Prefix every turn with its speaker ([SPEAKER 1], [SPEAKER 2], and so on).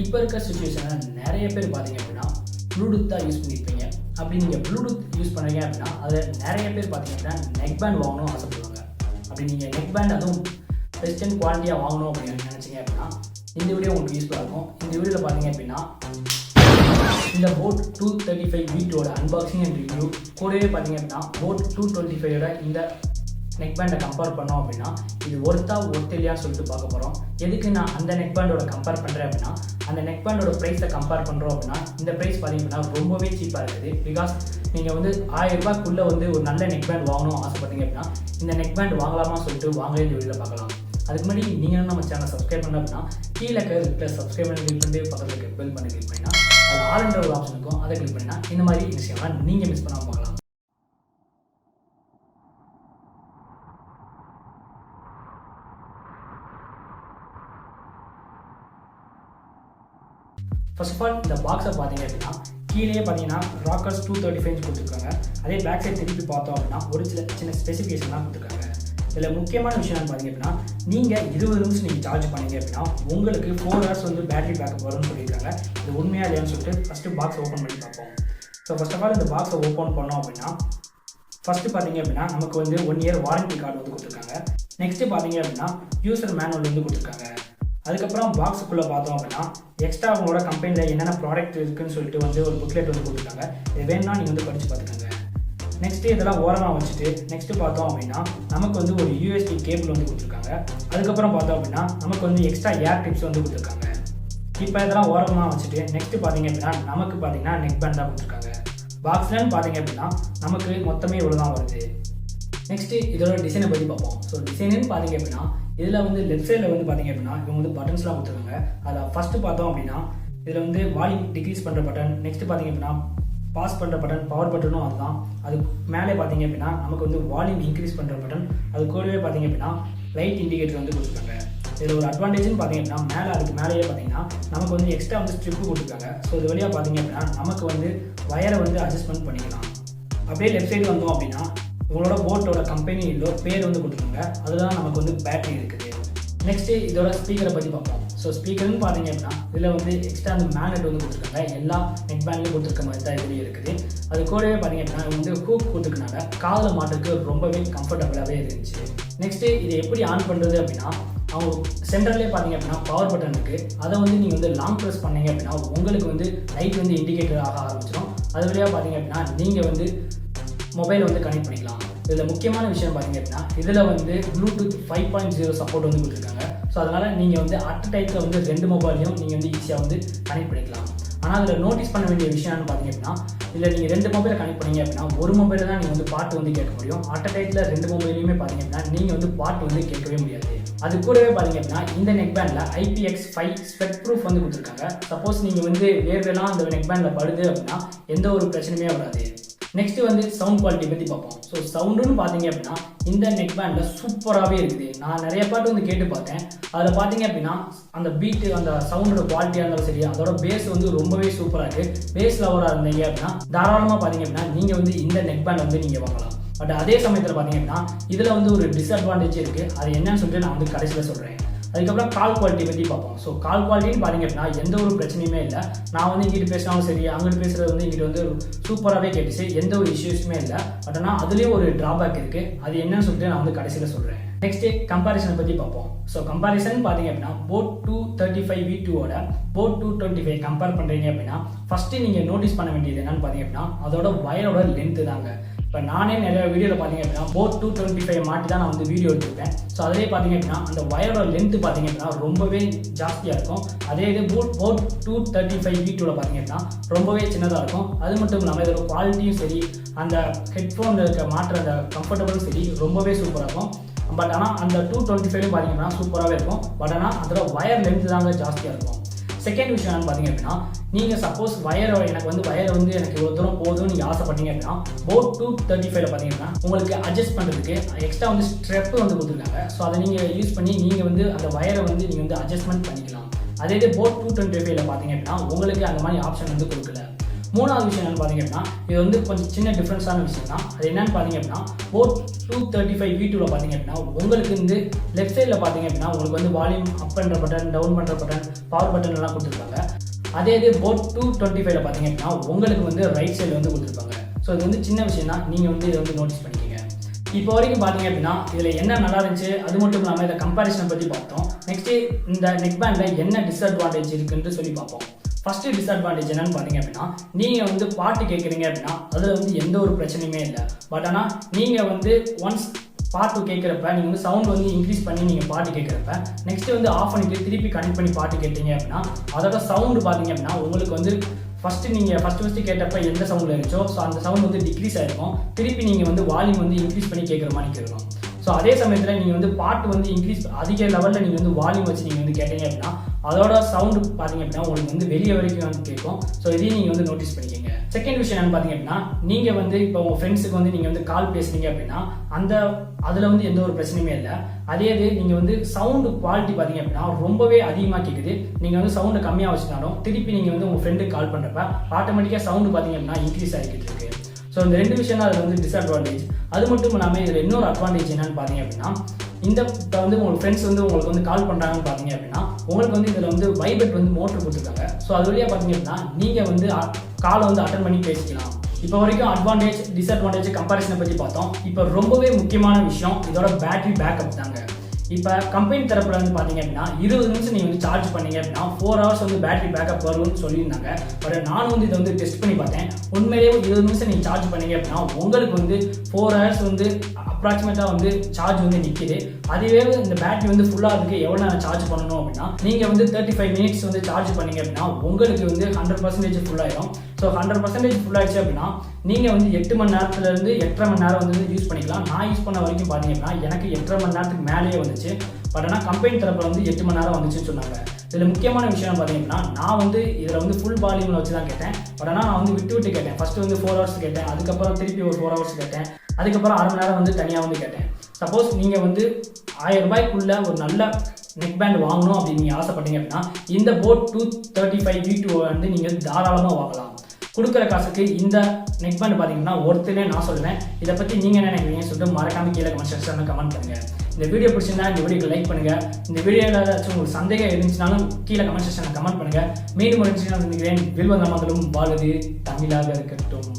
[SPEAKER 1] இப்போ இருக்க சுச்சுவேஷனில் நிறைய பேர் பார்த்தீங்க அப்படின்னா ப்ளூடூத் தான் யூஸ் பண்ணியிருப்பீங்க. அப்படி நீங்கள் ப்ளூடூத் யூஸ் பண்ணுறீங்க அப்படின்னா அதில் நிறைய பேர் பார்த்தீங்க அப்படின்னா நெக் பேண்ட் வாங்கணும்னு ஆசைப்படுவாங்க. அப்படி நீங்கள் நெக் பேண்ட் அதுவும் பெஸ்ட் குவாலிட்டியாக வாங்கணும் அப்படின்னு நினச்சிங்க அப்படின்னா இந்த வீடியோ உங்களுக்கு யூஸ்ஃபுல்லாக இருக்கும். இந்த வீடியோவில் பார்த்தீங்க அப்படின்னா இந்த boat 235 V2 unboxing and review கூடவே பார்த்தீங்க அப்படின்னா போட் 225 இந்த நெக் பேண்டை கம்பேர் பண்ணோம் அப்படின்னா இது ஒர்த் இல்லையான்னு சொல்லிட்டு பார்க்க போகிறோம். எதுக்கு நான் அந்த நெக் பேண்டோட கம்பேர் பண்ணுறேன் அப்படின்னா அந்த நெக் பேண்டோட ப்ரைஸை கம்பேர் பண்ணுறோம் அப்படின்னா இந்த ப்ரைஸ் பார்த்தீங்கன்னா ரொம்பவே சீப்பாக இருக்குது. பிகாஸ் நீங்கள் வந்து 1000 ரூபாய்க்குள்ளே வந்து ஒரு நல்ல நெக் பேண்ட் வாங்கணும் ஆசைப்பட்டீங்க அப்படின்னா இந்த நெக் பேண்ட் வாங்கலாமா சொல்லிட்டு வாங்கவே இந்த வீடியோவில் பார்க்கலாம். அதுக்கு முன்னாடி நீங்கள் நம்ம சேனல் சப்ஸ்கிரைப் பண்ண அப்படின்னா கீழே இருக்கிற சப்ஸ்கிரைப் பண்ணி கிளிக் பண்ணி பக்கத்தில் பெல் பண்ணி கிளிக் பண்ணினா அது ஆல்ன்ற ஒரு ஆப்ஷன் இருக்கும். அதை கிளிக் பண்ணினா இந்த மாதிரி விஷயம்லாம் நீங்கள் மிஸ் பண்ணாமல் பார்க்கலாம். ஃபர்ஸ்ட் ஆஃப் ஆல் இந்த பாக்ஸை பார்த்தீங்க அப்படின்னா கீழே பார்த்தீங்கன்னா ராக்கர்ஸ் 235 கொடுத்துருக்காங்க. அதே பேக் சைட் திருப்பி பார்த்தோம் அப்படின்னா ஒரு சின்ன ஸ்பெசிஃபிகேஷன்லாம் கொடுத்துருக்காங்க. இதில் முக்கியமான விஷயம் பார்த்தீங்க அப்படின்னா நீங்கள் 20 நிமிஷம் நீங்கள் சார்ஜ் பண்ணீங்க அப்படின்னா உங்களுக்கு 4 hours வந்து பேட்டரி பேக்கப் வரும்னு சொல்லியிருக்காங்க. இது உண்மையாக இல்லையான்னு சொல்லிட்டு ஃபஸ்ட்டு பாக்ஸ் ஓப்பன் பண்ணி பார்ப்போம். ஸோ ஃபர்ஸ்ட் ஆஃப் ஆல் இந்த பாக்ஸை ஓப்பன் பண்ணோம் அப்படின்னா ஃபஸ்ட்டு பார்த்தீங்க அப்படின்னா நமக்கு வந்து 1 year வாரண்டி கார்டு வந்து கொடுத்துருக்காங்க. நெக்ஸ்ட்டு பார்த்தீங்க அப்படின்னா யூசர் மேனுவல் வந்து கொடுத்துருக்காங்க. அதுக்கப்புறம் பாக்ஸுக்குள்ளே பார்த்தோம் அப்படின்னா எக்ஸ்ட்ரா அவங்களோட கம்பெனியில் என்னென்ன ப்ராடக்ட் இருக்குதுன்னு சொல்லிட்டு வந்து ஒரு புக்லெட் வந்து கொடுத்துருக்காங்க. இது வேணும்னா நீங்கள் வந்து படித்து பார்த்துக்கோங்க. நெக்ஸ்ட்டு இதெல்லாம் ஓரமாக வச்சுட்டு நெக்ஸ்ட்டு பார்த்தோம் அப்படின்னா நமக்கு வந்து ஒரு USB கேபிள் வந்து கொடுத்துருக்காங்க. அதுக்கப்புறம் பார்த்தோம் அப்படின்னா நமக்கு வந்து எக்ஸ்ட்ரா ஏர் டிப்ஸ் வந்து கொடுத்துருக்காங்க. இப்போ இதெல்லாம் ஓரமாக வச்சுட்டு நெக்ஸ்ட்டு பார்த்தீங்க அப்படின்னா நமக்கு பார்த்தீங்கன்னா நெக் பேண்ட் தான் கொடுத்துருக்காங்க. பாக்ஸ்லன்னு பார்த்தீங்க அப்படின்னா நமக்கு மொத்தமே இவ்வளோ தான் வருது. நெக்ஸ்ட்டு இதோட டிசைனை பற்றி பார்ப்போம். ஸோ டிசைனுன்னு பார்த்தீங்க அப்படின்னா இதில் வந்து லெஃப்ட் சைடில் வந்து பார்த்தீங்க அப்படின்னா இவங்க வந்து பட்டன்ஸ்லாம் கொடுத்துருக்காங்க. அதில் ஃபஸ்ட்டு பார்த்தோம் அப்படின்னா இதில் வந்து வால்யூம் டிக்ரீஸ் பண்ணுற பட்டன், நெக்ஸ்ட்டு பார்த்தீங்க அப்படின்னா பாஸ் பண்ணுற பட்டன், பவர் பட்டனும் அதுதான். அது மேலே பார்த்தீங்க அப்படின்னா நமக்கு வந்து வால்யூம் இன்க்ரீஸ் பண்ணுற பட்டன், அது கூடவே பார்த்தீங்க அப்படின்னா லைட் இண்டிகேட்டர் வந்து கொடுத்துருக்காங்க. இதில் ஒரு அட்வான்டேஜ்னு பார்த்தீங்க அப்படின்னா மேலே அதுக்கு மேலேயே பார்த்தீங்கன்னா நமக்கு வந்து எக்ஸ்ட்ரா வந்து ஸ்ட்ரிப்பு கொடுத்துருக்காங்க. ஸோ இது வழியாக பார்த்தீங்க அப்படின்னா நமக்கு வந்து வயரை வந்து அட்ஜஸ்ட்மெண்ட் பண்ணிக்கலாம். அப்படியே லெஃப்ட் சைடு வந்தோம் அப்படின்னா உங்களோட போட்டோட கம்பெனியிலோ பேர் வந்து கொடுத்துருக்காங்க. அதுதான் நமக்கு வந்து பேட்டரி இருக்குது. நெக்ஸ்ட்டு இதோட ஸ்பீக்கரை பற்றி பார்ப்போம். ஸோ ஸ்பீக்கர்னு பார்த்தீங்க அப்படின்னா இதில் வந்து எக்ஸ்ட்ரா அந்த மேக்னெட் வந்து கொடுத்துருக்காங்க. எல்லா நெக் பேண்ட்லேயும் கொடுத்துருக்க மாதிரி தான் இதுலேயும் இருக்குது. அது கூடவே பார்த்தீங்க அப்படின்னா வந்து ஹூக் கொடுத்துருக்கனால காதில் மாட்டுறதுக்கு ரொம்பவே கம்ஃபர்டபுளாகவே இருந்துச்சு. நெக்ஸ்ட்டு இதை எப்படி ஆன் பண்ணுறது அப்படின்னா அவங்க சென்டர்லேயே பார்த்தீங்க அப்படின்னா பவர் பட்டன் இருக்குது. அதை வந்து நீங்கள் வந்து லாங் ப்ரெஸ் பண்ணீங்க அப்படின்னா உங்களுக்கு வந்து லைட் வந்து இண்டிகேட்டர் ஆக ஆரம்பிச்சிடும். அது வழியாக பார்த்தீங்க அப்படின்னா நீங்கள் வந்து மொபைல் வந்து கனெக்ட் பண்ணிக்கலாம். இதில் முக்கியமான விஷயம் பார்த்தீங்க அப்படின்னா இதில் வந்து ப்ளூடூத் 5.0 சப்போர்ட் வந்து கொடுத்துருக்காங்க. ஸோ அதனால் நீங்கள் வந்து அட் டைத்தில் வந்து 2 மொபைலையும் நீங்கள் வந்து ஈஸியாக வந்து கனெக்ட் பண்ணிக்கலாம். ஆனால் அதில் நோட்டீஸ் பண்ண வேண்டிய விஷயம்னு பார்த்தீங்க அப்படின்னா இதில் நீங்கள் 2 மொபைலை கனெக்ட் பண்ணீங்க அப்படின்னா ஒரு மொபைலில் தான் நீங்கள் வந்து பாட்டு வந்து கேட்க முடியும். அட் டைத்தில் 2 மொபைலையுமே பார்த்தீங்க அப்படின்னா நீங்கள் வந்து பாட்டு வந்து கேட்கவே முடியாது. அது கூடவே பார்த்தீங்க அப்படின்னா இந்த நெக் பேண்டில் IPX5 ஸ்வெட் ப்ரூஃப் வந்து கொடுத்துருக்காங்க. சப்போஸ் நீங்கள் வந்து வேர்வெல்லாம் அந்த நெக் பேண்டில் படுது அப்படின்னா எந்த ஒரு பிரச்சனையுமே வராது. நெக்ஸ்ட் வந்து சவுண்ட் குவாலிட்டி பற்றி பார்ப்போம். ஸோ சவுண்டுன்னு பார்த்தீங்க அப்படின்னா இந்த நெக் பேண்டில் சூப்பராகவே இருக்குது. நான் நிறைய பாட்டு வந்து கேட்டு பார்த்தேன். அதில் பார்த்தீங்க அப்படின்னா அந்த பீட்டு அந்த சவுண்டோட குவாலிட்டியாக இருந்தாலும் சரி அதோட பேஸ் வந்து ரொம்பவே சூப்பராக இருக்குது. பேஸ் லவராக இருந்தீங்க அப்படின்னா தாராளமாக பார்த்தீங்க அப்படின்னா நீங்கள் வந்து இந்த நெக் பேண்ட் வந்து நீங்கள் வாங்கலாம். பட் அதே சமயத்தில் பார்த்தீங்க அப்படின்னா இதில் வந்து ஒரு டிஸ்அட்வான்டேஜ் இருக்குது. அது என்னன்னு சொல்லிட்டு நான் வந்து கடைசியில் சொல்கிறேன். அதுக்கப்புறம் கால் குவாலிட்டி பற்றி பார்ப்போம். ஸோ கால் குவாலிட்டின்னு பார்த்தீங்க அப்படின்னா எந்த ஒரு பிரச்சனையுமே இல்லை. நான் வந்து இங்கிட்டு பேசினாலும் சரி அங்கிட்டு பேசுகிறது வந்து இங்கிட்டு வந்து சூப்பராகவே கேட்டுச்சு. எந்த ஒரு இஷ்யூஸுமே இல்லை. பட் ஆனால் அதுலேயும் ஒரு ட்ராபேக் இருக்குது. அது என்னன்னு சொல்லிட்டு நான் வந்து கடைசியில் சொல்கிறேன். நெக்ஸ்ட்டு கம்பாரிசனை பற்றி பார்ப்போம். ஸோ கம்பாரிசன் பார்த்தீங்க அப்படின்னா போட் 235 V2 போட் 225 கம்பேர் பண்ணுறீங்க அப்படின்னா ஃபஸ்ட்டு நீங்கள் நோட்டீஸ் பண்ண வேண்டியது என்னன்னு பார்த்தீங்க அப்படின்னா அதோட வயரோட லென்த்து தாங்க. இப்போ நானே நிறைய வீடியோவில் பார்த்தீங்க அப்படின்னா போட் 225 மாட்டி தான் நான் வந்து வீடியோ எடுத்துருப்பேன். ஸோ அதிலே பார்த்தீங்க அப்படின்னா அந்த வயரோட லென்த்து பார்த்தீங்க அப்படின்னா ரொம்பவே ஜாஸ்தியாக இருக்கும். அதே இது போட் 235 V2 பார்த்தீங்க அப்படின்னா ரொம்பவே சின்னதாக இருக்கும். அது மட்டும் இல்லாமல் இதோட குவாலிட்டியும் சரி அந்த ஹெட்ஃபோனில் இருக்க மாற்ற அந்த கம்ஃபர்டபுளும் சரி ரொம்பவே சூப்பராக இருக்கும். பட் ஆனால் அந்த 225 பார்த்தீங்கன்னா சூப்பராகவே இருக்கும். பட் ஆனால் அதோட வயர் லென்த்து தாங்க ஜாஸ்தியாக இருக்கும். செகண்ட் விஷயம் என்னன்னு பார்த்தீங்க அப்படின்னா நீங்கள் சப்போஸ் எனக்கு வந்து எனக்கு இவ்வளோ தூரம் போதும்னு நீங்கள் ஆசைப்பட்டீங்க அப்படின்னா போட் 235 பார்த்தீங்கன்னா உங்களுக்கு அட்ஜஸ்ட் பண்ணுறதுக்கு எக்ஸ்ட்ரா வந்து ஸ்ட்ரெப்பு வந்து கொடுத்துருக்காங்க. ஸோ அதை நீங்கள் யூஸ் பண்ணி நீங்கள் வந்து அந்த வயரை வந்து நீங்கள் வந்து அட்ஜஸ்ட்மெண்ட் பண்ணிக்கலாம். அதே இது போட் 225 பார்த்தீங்க அப்படின்னா உங்களுக்கு அந்த மாதிரி ஆப்ஷன் வந்து கொடுக்கல. மூணாவது விஷயம் என்னன்னு பார்த்தீங்க அப்படின்னா இது வந்து கொஞ்சம் சின்ன டிஃப்ரென்ஸான விஷயம் தான். அது என்னன்னு பார்த்தீங்க அப்படின்னா போட் 235 V2ல பார்த்தீங்க அப்படின்னா உங்களுக்கு வந்து லெஃப்ட் சைடில் பார்த்தீங்க அப்படின்னா உங்களுக்கு வந்து வால்யூம் அப் பண்ணுற பட்டன், டவுன் பண்ணுற பட்டன், பவர் பட்டன் எல்லாம் கொடுத்துருக்காங்க. அதே போட் 225ல பார்த்தீங்க அப்படின்னா உங்களுக்கு வந்து ரைட் சைடில் வந்து கொடுத்துருப்பாங்க. ஸோ இது வந்து சின்ன விஷயம் தான், நீங்கள் வந்து இதை வந்து நோட்டீஸ் பண்ணிக்கோங்க. இப்போ வரைக்கும் பார்த்தீங்க அப்படின்னா இதில் என்ன நல்லா இருந்துச்சு, அது மட்டும் இல்லாமல் இதை கம்பேரிசனை பற்றி பார்த்தோம். நெக்ஸ்ட்டு இந்த நெக் பேண்டில் என்ன டிஸ்அட்வான்டேஜ் இருக்குன்னு சொல்லி பார்ப்போம். ஃபஸ்ட்டு டிஸ்அட்வான்டேஜ் என்னன்னு பார்த்தீங்க அப்படின்னா நீங்கள் வந்து பாட்டு கேட்குறீங்க அப்படின்னா அதில் வந்து எந்த ஒரு பிரச்சனையுமே இல்லை. பட் ஆனால் நீங்கள் வந்து ஒன்ஸ் பாட்டு கேட்குறப்ப நீங்கள் வந்து சவுண்ட் வந்து இன்க்ரீஸ் பண்ணி நீங்கள் பாட்டு கேட்குறப்ப நெக்ஸ்ட்டு வந்து ஆஃப் பண்ணிட்டு திருப்பி கனெக்ட் பண்ணி பாட்டு கேட்டீங்க அப்படின்னா அதோட சவுண்டு பார்த்தீங்க அப்படின்னா உங்களுக்கு வந்து ஃபஸ்ட்டு கேட்டப்ப எந்த சவுண்டில் இருந்துச்சோ ஸோ அந்த சவுண்ட் வந்து டிக்ரீஸ் ஆகிருக்கும். திருப்பி நீங்கள் வந்து வால்யூம் வந்து இன்க்ரீஸ் பண்ணி கேட்குற மாதிரி கேட்கணும். ஸோ அதே சமயத்தில் நீங்கள் வந்து பாட்டு வந்து இன்க்ரீஸ் அதிக லெவலில் நீங்கள் வந்து வால்யூம் வச்சு நீங்கள் வந்து கேட்டீங்க அப்படின்னா அதோட சவுண்டு பார்த்தீங்க அப்படின்னா உங்களுக்கு வந்து வெளியே வரைக்கும் வந்து கேட்கும். ஸோ இதையும் நீங்கள் வந்து நோட்டீஸ் பண்ணிக்கோங்க. செகண்ட் விஷயம் என்னன்னு பார்த்தீங்க அப்படின்னா நீங்கள் வந்து இப்போ உங்கள் ஃப்ரெண்ட்ஸுக்கு வந்து நீங்கள் வந்து கால் பேசுறீங்க அப்படின்னா அதில் வந்து எந்த ஒரு பிரச்சனையுமே இல்லை. அதே நீங்கள் வந்து சவுண்டு குவாலிட்டி பார்த்தீங்க அப்படின்னா ரொம்பவே அதிகமாக கேட்குது. நீங்கள் வந்து சவுண்டை கம்மியாக வச்சுனாலும் திருப்பி நீங்கள் வந்து உங்கள் ஃப்ரெண்டுக்கு கால் பண்ணுறப்ப ஆட்டோமேட்டிக்காக சவுண்டு பார்த்தீங்க அப்படின்னா இன்க்ரீஸ் ஆகிக்கிட்டு இருக்கு. ஸோ இந்த ரெண்டு விஷயம் தான் அதில் வந்து டிஸ்அட்வான்டேஜ். அது மட்டும் இல்லாமல் இதில் இன்னொரு அட்வான்டேஜ் என்னன்னு பார்த்தீங்க அப்படின்னா இப்போ வந்து உங்கள் ஃப்ரெண்ட்ஸ் வந்து உங்களுக்கு வந்து கால் பண்ணுறாங்கன்னு பார்த்தீங்க அப்படின்னா உங்களுக்கு வந்து இதில் வந்து வைப்ரேட் வந்து மோட்டர் கொடுத்துருக்காங்க. ஸோ அது வழியாக பார்த்தீங்க அப்படின்னா நீங்கள் வந்து காலை வந்து அட்டன் பண்ணி பேசிக்கலாம். இப்போ வரைக்கும் அட்வான்டேஜ் டிஸ்அட்வான்டேஜ் கம்பேரிசனை பற்றி பார்த்தோம். இப்போ ரொம்பவே முக்கியமான விஷயம் இதோட பேட்டரி பேக்கப் தாங்க. இப்போ கம்பெனி தரப்புல வந்து பார்த்தீங்க அப்படின்னா 20 நிமிஷம் நீங்கள் வந்து சார்ஜ் பண்ணீங்க அப்படின்னா 4 hours வந்து பேட்டரி பேக்கப் வரும்னு சொல்லியிருந்தாங்க. பட் நானும் வந்து இதை வந்து டெஸ்ட் பண்ணி பார்த்தேன். உண்மையிலேயே 20 நிமிஷம் நீங்கள் சார்ஜ் பண்ணீங்க அப்படின்னா உங்களுக்கு வந்து 4 hours வந்து அப்ராக்சிமேட்டாக வந்து சார்ஜ் வந்து நிற்கிது. அதுவே இந்த பேட்டரி வந்து ஃபுல்லாக அதுக்கு எவ்வளோ நேரம் சார்ஜ் பண்ணணும் அப்படின்னா நீங்கள் வந்து 35 minutes வந்து சார்ஜ் பண்ணீங்க அப்படின்னா உங்களுக்கு வந்து 100% ஃபுல்லாயிடும். ஸோ 100% ஃபுல்லாகிடுச்சு அப்படின்னா நீங்கள் வந்து 8 மணி நேரத்துலேருந்து 8.5 மணி நேரம் வந்து யூஸ் பண்ணிக்கலாம். நான் யூஸ் பண்ண வரைக்கும் பார்த்தீங்க அப்படின்னா எனக்கு 8.5 மணி நேரத்துக்கு மேலேயே வந்துச்சு. பட் ஆனால் கம்பெனி தரப்பில் வந்து 8 மணி நேரம் வந்துச்சுன்னு சொன்னாங்க. இதில் முக்கியமான விஷயம் பார்த்தீங்கன்னா நான் வந்து இதில் வந்து ஃபுல் வால்யூமில் வச்சு தான் கேட்டேன். பட் ஆனால் நான் வந்து விட்டு கேட்டேன். ஃபஸ்ட்டு வந்து 4 hours கேட்டேன், அதுக்கப்புறம் திருப்பி ஒரு 4 hours கேட்டேன், அதுக்கப்புறம் 1/2 மணி நேரம் வந்து தனியாக வந்து கேட்டேன். சப்போஸ் நீங்கள் வந்து 1000 ரூபாய்க்குள்ள ஒரு நல்ல நெக் பேண்ட் வாங்கணும் அப்படின்னு நீங்கள் ஆசைப்பட்டீங்க அப்படின்னா இந்த போட் 235 V2 வந்து நீங்கள் தாராளமாக வாங்கலாம். கொடுக்குற காசுக்கு இந்த நெக் பேண்ட் பார்த்தீங்கன்னா ஒருத்தனே நான் சொல்லுவேன். இதை பற்றி நீங்கள் என்ன நினைக்கிறீங்கன்னு சொல்லிட்டு மறக்காம கீழே கமெண்ட் செக்ஷனில் கமெண்ட் பண்ணுங்கள். இந்த வீடியோ பிடிச்சிருந்தா இந்த வீடியோக்கு லைக் பண்ணுங்கள். இந்த வீடியோவில் ஏதாச்சும் உங்களுக்கு சந்தேகம் இருந்துச்சுனாலும் கீழே கமெண்ட் செக்ஷனில் கமெண்ட் பண்ணுங்கள். மீண்டும் ஒரு நிகழ்ச்சியில் சந்திக்கிறேன். வில் வந்த மக்களும் வாழ்வது தமிழாக இருக்கட்டும்.